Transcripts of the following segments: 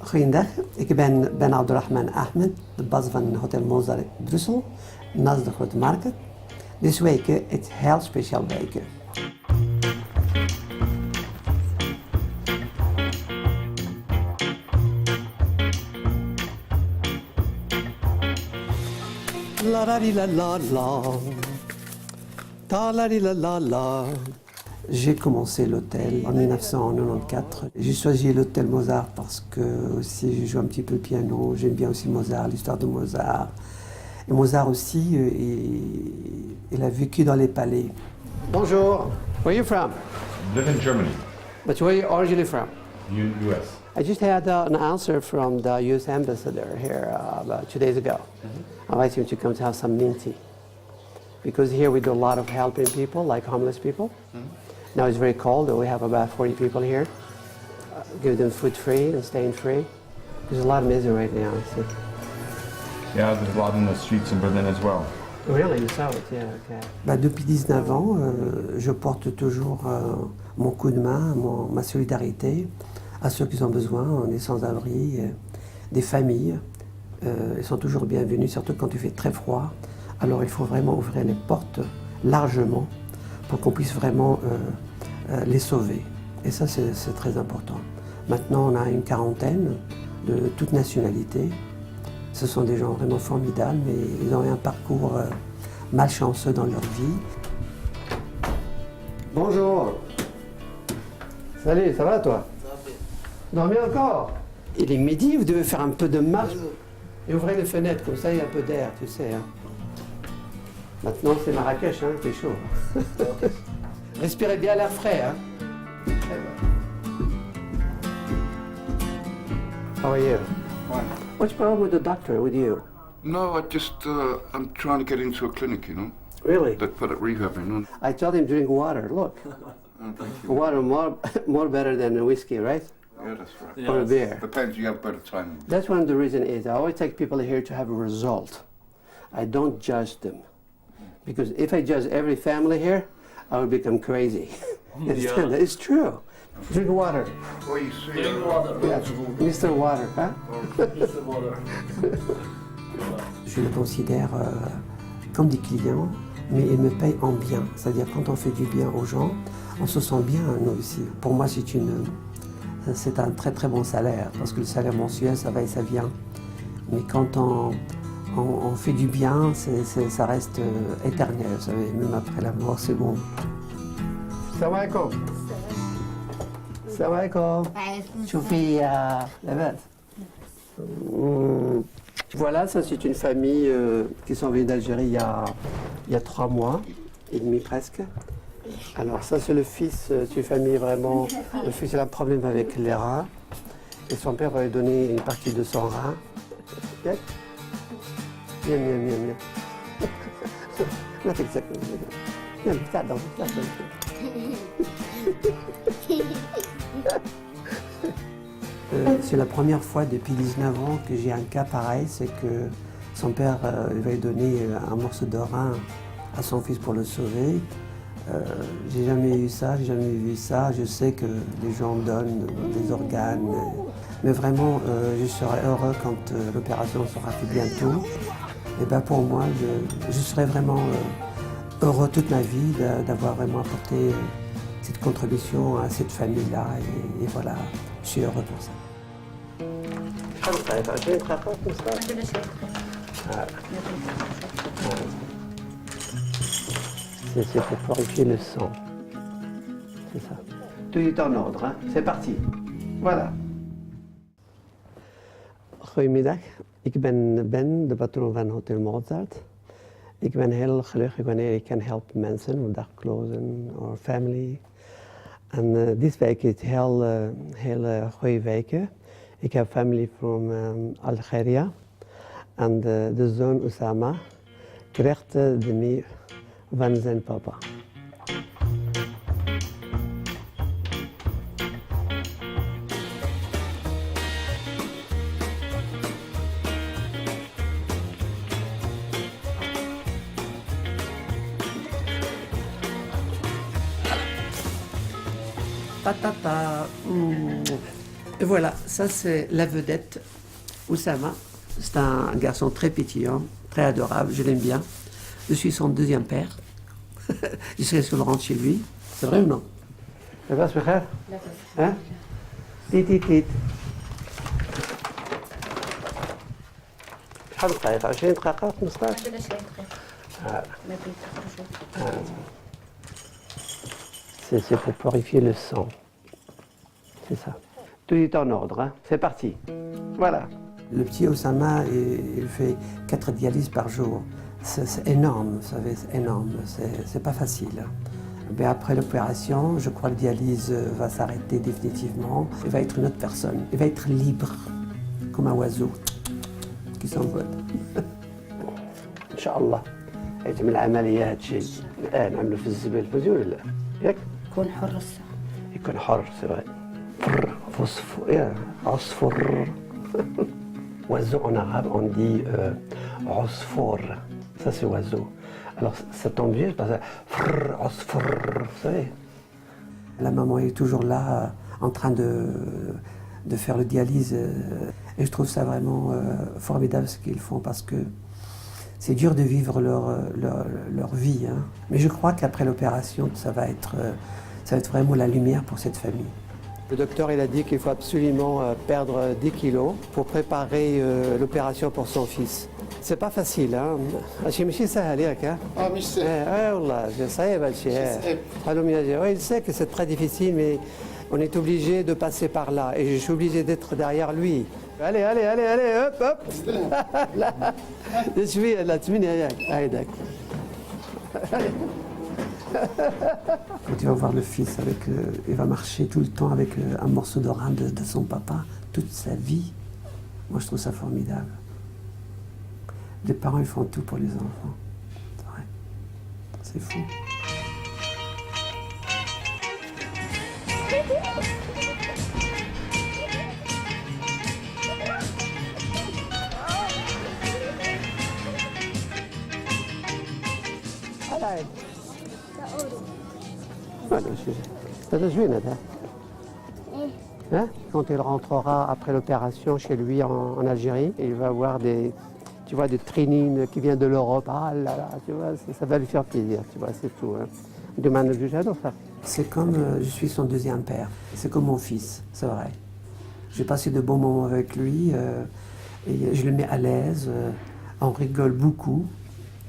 Goedendag, ik ben Ben Abdurrahman Ahmed, de baas van Hotel Mozart Brussel, naast de Grote Markt. Deze week is het heel speciaal week. La la la la la, ta la la la la. J'ai commencé l'hôtel en 1994. J'ai choisi l'hôtel Mozart parce que aussi je joue un petit peu le piano, j'aime bien aussi Mozart, l'histoire de Mozart. Et Mozart aussi, il a vécu dans les palais. Bonjour, where are you from? Live in Germany, But where are you originally from? US. I just had an answer from the U.S. ambassador here about 2 days ago. I asked him to come to have some minty. Because here we do a lot of helping people, like homeless people. Now it's very cold, we have about 40 people here. Give them food free and staying free. There's a lot of misery right now. See. Yeah, there's a lot in the streets in Berlin as well. Really? You saw it? Yeah, okay. Depuis 19 ans, je porte toujours mon coup de main, ma solidarité à ceux qui ont besoin, des sans-abri, des familles. Ils sont toujours bienvenus, surtout quand il fait très froid. Alors il faut vraiment ouvrir les portes largement pour qu'on puisse vraiment les sauver. Et ça, c'est très important. Maintenant, on a une quarantaine de toutes nationalités. Ce sont des gens vraiment formidables, mais ils ont eu un parcours malchanceux dans leur vie. Bonjour. Salut, ça va toi? Dormez encore? Il est midi, vous devez faire un peu de marche. Et ouvrez les fenêtres, comme ça il y a un peu d'air, tu sais. Hein. Maintenant c'est Marrakech, hein, il fait chaud. Respirez bien l'air frais. Hein. How are you? Fine. What's the problem with the doctor, with you? No, I'm trying to get into a clinic, you know. Really? They put it rehabbing, you know. I told him drink water, look. Oh, thank you. Water more better than whiskey, right? Yeah, that's right. Or a beer. Depends, you have better time. That's one of the reasons is I always take people here to have a result. I don't judge them. Because if I judge every family here, I would become crazy. It's true. Drink water. Well, you see, Drink water. Yeah. Mr. Water, hein? Mr. Water. Je les considère comme des clients, mais ils me payent en bien. C'est-à-dire quand on fait du bien aux gens, on se sent bien, nous aussi. Pour moi, c'est un très très bon salaire, parce que le salaire mensuel, ça va et ça vient. Mais quand on fait du bien, ça reste éternel, vous savez, même après la mort, c'est bon. Salam alaikum. Salam alaikum. Choufi, la bête. Voilà, ça c'est une famille qui sont venus d'Algérie il y a 3 mois et demi presque. Alors ça c'est le fils, c'est une famille vraiment, le fils a un problème avec les reins et son père va lui donner une partie de son rein. Bien, bien, bien, bien. Là, c'est exactement. Bien, ça, donc, ça, c'est la première fois depuis 19 ans que j'ai un cas pareil, c'est que son père va lui donner un morceau de rein à son fils pour le sauver. J'ai jamais eu ça, j'ai jamais vu ça. Je sais que les gens donnent des organes, mais vraiment, je serai heureux quand l'opération sera faite bientôt. Et ben pour moi, je serai vraiment heureux toute ma vie d'avoir vraiment apporté cette contribution à cette famille-là. Et voilà, je suis heureux pour ça. C'est pour purifier le sang. C'est ça. Tout est en ordre, hein? C'est parti. Voilà. Goedemiddag, ik ben Ben, de patroon van Hotel Mozart. Ik ben heel gelukkig wanneer ik kan helpen mensen met daklozen of family. En deze week is heel goede week. Ik heb familie from Algeria. En de zoon Oussama krijgt de mee van zijn papa. Ta ta ta. Et voilà, ça c'est la vedette, Oussama. C'est un garçon très pétillant, très adorable, je l'aime bien. Je suis son deuxième père. Je serai sur le rentre chez lui. C'est vrai ou non? Ça va, ce frère? Hein? تيت شحال دقائق 20 دقيقة 15 c'est pour purifier le sang, c'est ça. Tout est en ordre, hein? C'est parti, voilà. Le petit Oussama, il fait 4 dialyses par jour. C'est énorme, vous savez, c'est énorme, c'est pas facile. Mais après l'opération, je crois que la dialyse va s'arrêter définitivement. Il va être une autre personne. Il va être libre, comme un oiseau qui s'envole. Inch'Allah. يتم العملية هادشي الآن نعملو في الزبل فوزي ولا لا؟ ياك؟ يكون حر الصح. يكون حر سي فري. فر فوسفور عصفر. Oiseau en arabe on dit عصفور. Ça c'est oiseau. Alors ça tombe bien parce que vous savez. La maman est toujours là en train de faire le dialyse et je trouve ça vraiment formidable ce qu'ils font parce que c'est dur de vivre leur vie. Hein. Mais je crois qu'après l'opération, ça va être vraiment la lumière pour cette famille. Le docteur il a dit qu'il faut absolument perdre 10 kilos pour préparer l'opération pour son fils. C'est pas facile, hein. هادشي ماشي سهل ياك ها؟ مش سهل. والله صعيب هادشي. Il sait que c'est très difficile, mais on est obligé de passer par là et je suis obligé d'être derrière lui. Allez, hop, hop. لا شوية لا 8 ياك هايداك. Quand tu vas voir le fils, il va marcher tout le temps avec un morceau de rein de son papa, toute sa vie. Moi, je trouve ça formidable. Les parents, ils font tout pour les enfants. C'est vrai. C'est fou. C'est joué, Nada. Hein? Quand il rentrera après l'opération chez lui en Algérie, il va avoir des trainings qui viennent de l'Europe. Ah là là, tu vois, ça va lui faire plaisir, tu vois, c'est tout. Hein. C'est comme je suis son deuxième père, c'est comme mon fils, c'est vrai. J'ai passé de bons moments avec lui et je le mets à l'aise, on rigole beaucoup,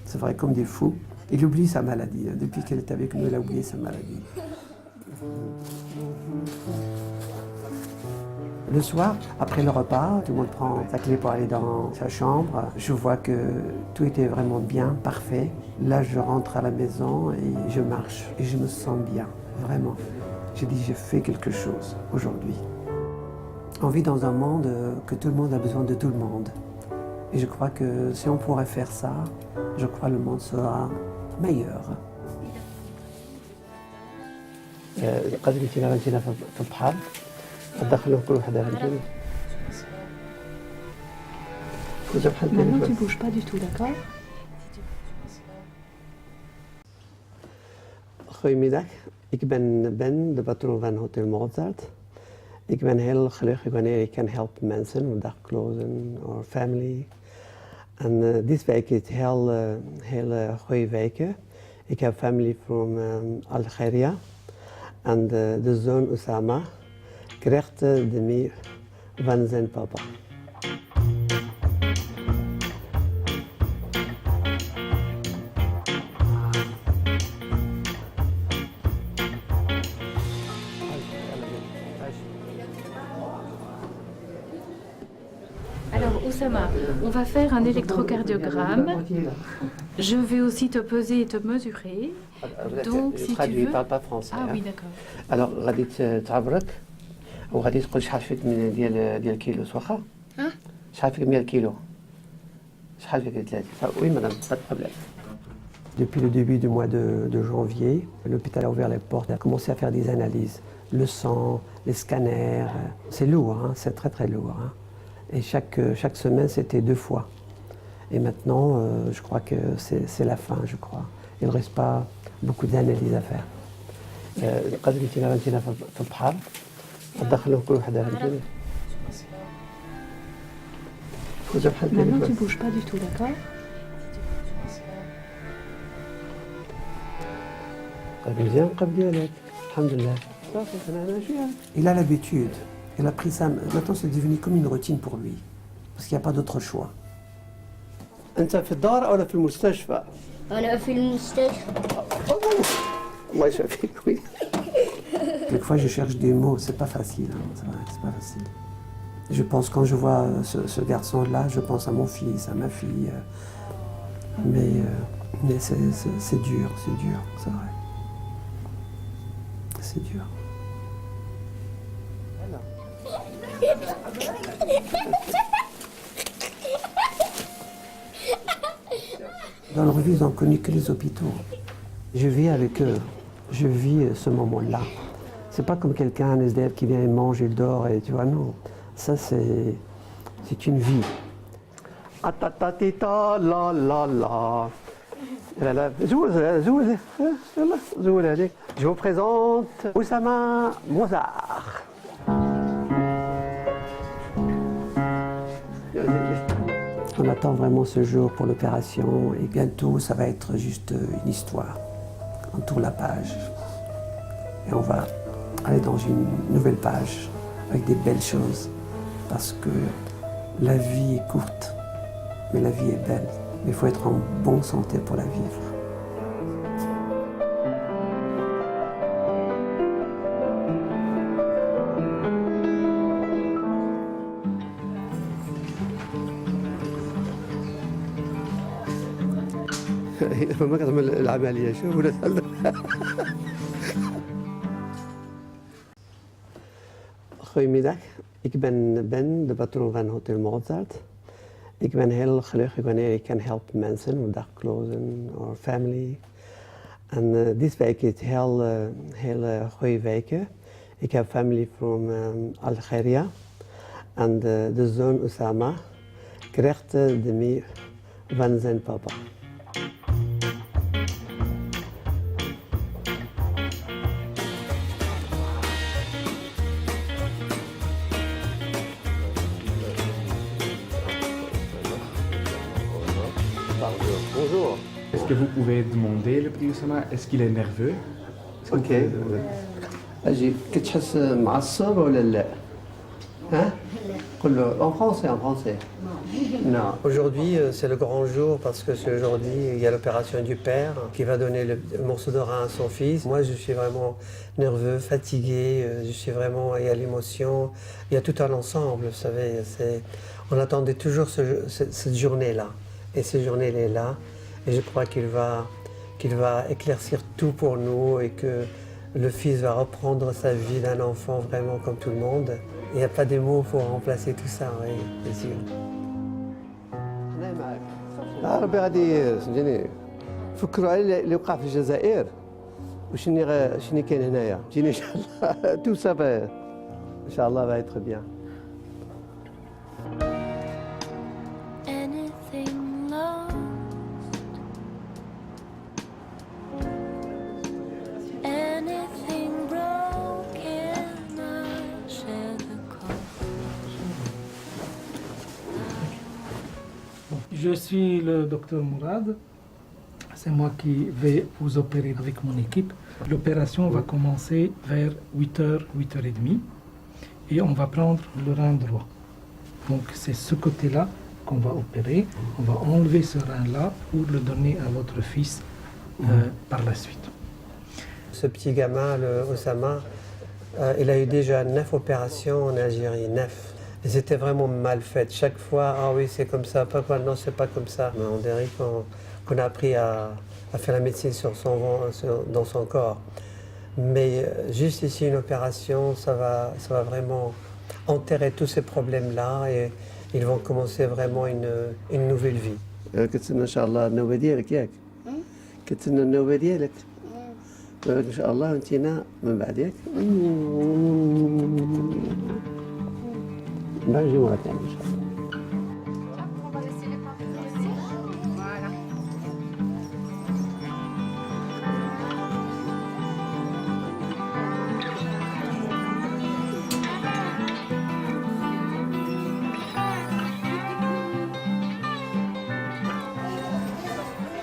c'est vrai comme des fous. Il oublie sa maladie, hein. Depuis qu'elle est avec nous, il a oublié sa maladie. Le soir, après le repas, tout le monde prend sa clé pour aller dans sa chambre. Je vois que tout était vraiment bien, parfait. Là, je rentre à la maison et je marche et je me sens bien, vraiment. J'ai dit, j'ai fait quelque chose aujourd'hui. On vit dans un monde que tout le monde a besoin de tout le monde. Et je crois que si on pourrait faire ça, je crois que le monde sera meilleur. Maintenant, tu ne bouges pas du tout, d'accord? Goedemiddag, ik ben Ben, de patroon van Hotel Mozart. Ik ben heel gelukkig wanneer ik kan helpen mensen, daklozen of family. En deze week is heel goede week. Ik heb family from Algeria. En de zoon Oussama krijgt de meer van zijn papa. Alors Oussama, on va faire un électrocardiogramme. Je vais aussi te peser et te mesurer. Donc si tu veux... parle pas français. Ah oui, d'accord. Alors غادي تعبرك وغادي تقول شحال فيك من ديال كيلو واخا؟ ها؟ شحال فيك 100 كيلو؟ شحال فيك 30؟ Oui madame, pas de problème. Depuis le début du mois de janvier, l'hôpital a ouvert les portes, a commencé à faire des analyses. Le sang, les scanners, c'est lourd, hein, c'est très très lourd. Hein. Et chaque semaine, c'était 2 fois. Et maintenant, je crois que c'est la fin, je crois. Il ne reste pas beaucoup d'analyses à faire. Maintenant, tu bouges pas du tout, d'accord? Il a l'habitude. Il a pris ça. Maintenant, c'est devenu comme une routine pour lui. Parce qu'il n'y a pas d'autre choix. أنت في الدار أو في المستشفى؟ أنا في المستشفى. الله يشافيك. Oui. Quelquefois, je cherche des mots. C'est pas facile. Hein. C'est vrai, c'est pas facile. Je pense quand je vois ce garçon-là, je pense à mon fils, à ma fille. Mais c'est dur, c'est vrai. C'est dur. Dans leur vie, ils n'ont connu que les hôpitaux. Je vis avec eux. Je vis ce moment-là. C'est pas comme quelqu'un, un SDF qui vient et mange, il dort, et tu vois, non. Ça, c'est une vie. Atatatita la la la. Je vous présente Oussama Mozart. On attend vraiment ce jour pour l'opération et bientôt ça va être juste une histoire. On tourne la page et on va aller dans une nouvelle page avec des belles choses parce que la vie est courte, mais la vie est belle. Mais il faut être en bonne santé pour la vivre. ما كتعمل العملية شوف ولا Goedemiddag, ik ben Ben, de patroon van Hotel Mozart. Ik ben heel gelukkig wanneer ik kan helpen mensen, daklozen of family. En deze week is heel goede week. Ik heb familie from Algeria. En de zoon Oussama krijgt de mee van zijn papa. Bonjour. Est-ce que vous pouvez demander le petit Oussama, est-ce qu'il est nerveux? Ok. أجي كتحس معصب ولا لا؟ Hein? En français, en français. Non. Aujourd'hui, c'est le grand jour parce que c'est aujourd'hui, il y a l'opération du père qui va donner le morceau de rein à son fils. Moi, je suis vraiment nerveux, fatigué, je suis vraiment, il y a l'émotion, il y a tout un ensemble, vous savez. On attendait toujours cette journée-là. Et cette journée, elle est là. Et je crois qu'il va éclaircir tout pour nous et que le fils va reprendre sa vie d'un enfant vraiment comme tout le monde. Il n'y a pas de mots pour remplacer tout ça, oui, bien sûr. ربي غادي فهمتيني فكروا على اللي وقع في الجزائر وشني كاين هنايا فهمتيني ان شاء الله تو سا ان شاء الله va être bien. Je suis le docteur Mourad. C'est moi qui vais vous opérer avec mon équipe. L'opération va commencer vers 8h, 8h30 et on va prendre le rein droit. Donc c'est ce côté-là qu'on va opérer. On va enlever ce rein-là pour le donner à votre fils par la suite. Ce petit gamin, le Oussama, il a eu déjà 9 opérations en Algérie, 9. Et c'était vraiment mal fait. Chaque fois, ah oui, c'est comme ça, pas non, c'est pas comme ça. Mais on dirait qu'on a appris à faire la médecine dans son corps. Mais juste ici, une opération, ça va vraiment enterrer tous ces problèmes-là et ils vont commencer vraiment une nouvelle vie. كتسنى إن شاء الله النوبة ديالك ياك؟ كتسنى النوبة ديالك؟ إن شاء الله وانتينا من بعد ياك؟ باجي مرة ثانية إن شاء الله.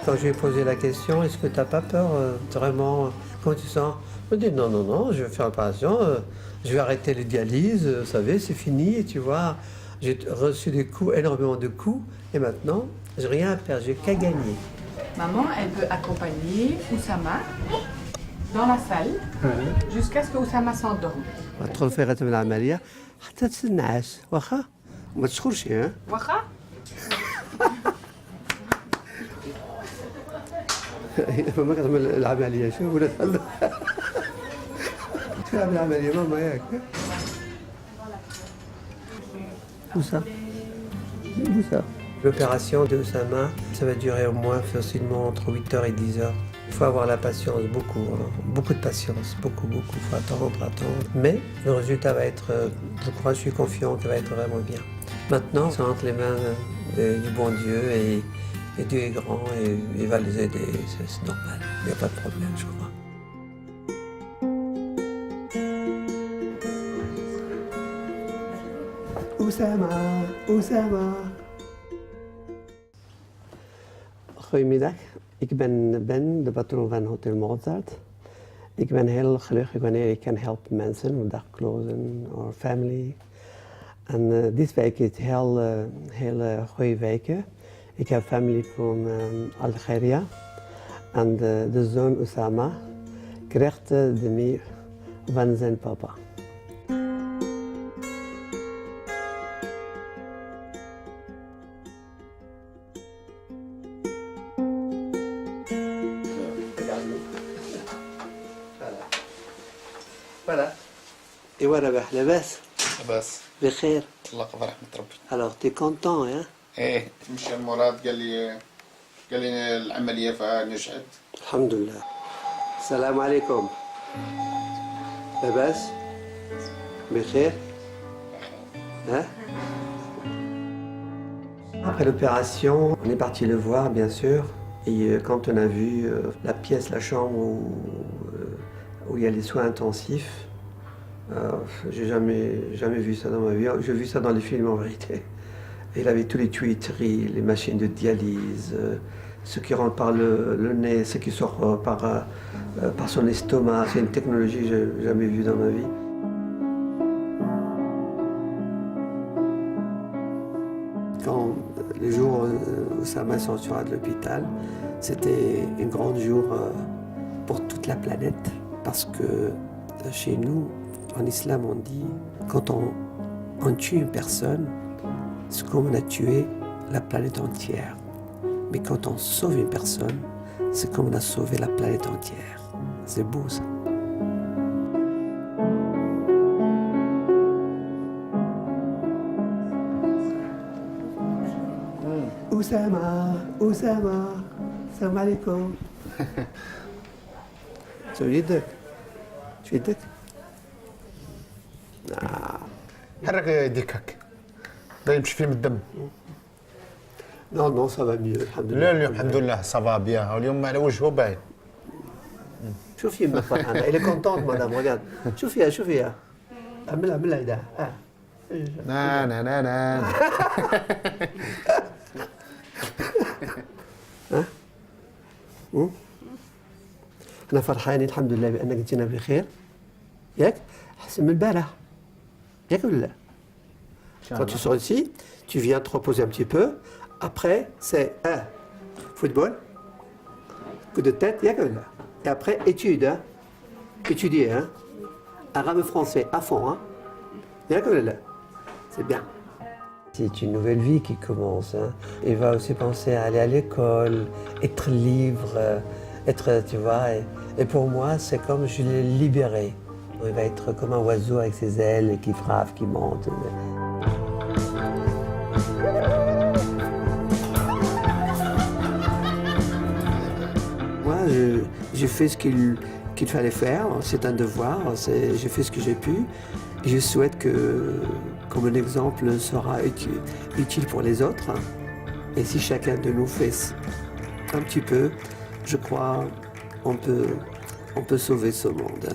quand je lui ai posé la question, est-ce que tu n'as pas peur vraiment? Comment tu sens? Il m'a dit non, non, non, je vais faire l'opération, je vais arrêter les dialyses, vous savez, c'est fini. Et tu vois, j'ai reçu des coups, énormément de coups, et maintenant, j'ai rien à perdre, j'ai qu'à gagner. Maman, elle peut accompagner Oussama dans la salle jusqu'à ce que Oussama s'endorme. تدخل في رتم العملية حتى تنعس واخا ما تشخرش ها واخا؟ ما كتعمل العملية شوف ولا تعمل العملية ماما ياك Où ça? L'opération de Oussama, ça va durer au moins facilement entre 8h et 10h. Il faut avoir la patience, beaucoup, hein. Beaucoup de patience, beaucoup. Il faut attendre. Mais le résultat va être, je crois, je suis confiant qu'il va être vraiment bien. Maintenant, c'est entre les mains du bon Dieu et Dieu est grand et il va les aider, c'est normal. Il n'y a pas de problème, je crois. Oussama. Goedemiddag, ik ben Ben, de patroon van Hotel Mozart. Ik ben heel gelukkig wanneer ik kan helpen mensen, daklozen of family. En deze week is heel goede week. Ik heb familie van Algeria. En de zoon Oussama krijgt de meer van zijn papa. Voilà. Et voilà, لاباس؟ لاباس بخير. الله يقبل رحمة ربي. Alors, t'es content, hein? ايه مشى مراد قال لي العملية فنجحت. الحمد لله. السلام عليكم. لاباس؟ بخير؟ Hein? Après l'opération, on est parti le voir, bien sûr. Et quand on a vu la pièce, la chambre où il y a les soins intensifs, j'ai jamais vu ça dans ma vie. J'ai vu ça dans les films en vérité. Et il avait tous les tuyauteries, les machines de dialyse, ce qui rentre par le nez, ce qui sort par son estomac. C'est une technologie que j'ai jamais vue dans ma vie. Quand le jour où Oussama sortira de l'hôpital, c'était un grand jour pour toute la planète. Parce que chez nous, en islam, on dit, quand on tue une personne, c'est comme on a tué la planète entière. Mais quand on sauve une personne, c'est comme on a sauvé la planète entière. C'est beau ça. Oussama, salam alaikum. Tu veux يدك؟ شو يدك؟ حرك يديك هك لا يمشي فيهم الدم. Non, ça va mieux, alhamdoulilah. لا اليوم الحمد لله صافا بيان واليوم على وجهه باين. شوفي ما فرحانة، elle est contente madame, regarde. شوفيها. اعملها يدها. نا. أنا فرحانة الحمد لله بأنك جينا بخير. ياك؟ أحسن من البارح. ياك ولا لا؟ Quand tu sors ici, tu viens te reposer un petit peu. Après, c'est football, coup de tête, y'a que là. Et après, étude, hein. Étudier, hein. Arabe français à fond, hein. Y'a que là. C'est bien. C'est une nouvelle vie qui commence, hein. Il va aussi penser à aller à l'école, être libre, être, tu vois. Et pour moi, c'est comme je l'ai libéré. Il va être comme un oiseau avec ses ailes qui frappe, qui monte. Moi, j'ai fait ce qu'il fallait faire, c'est un devoir, j'ai fait ce que j'ai pu. Et je souhaite que mon exemple sera utile pour les autres. Et si chacun de nous fait un petit peu, je crois on peut sauver ce monde.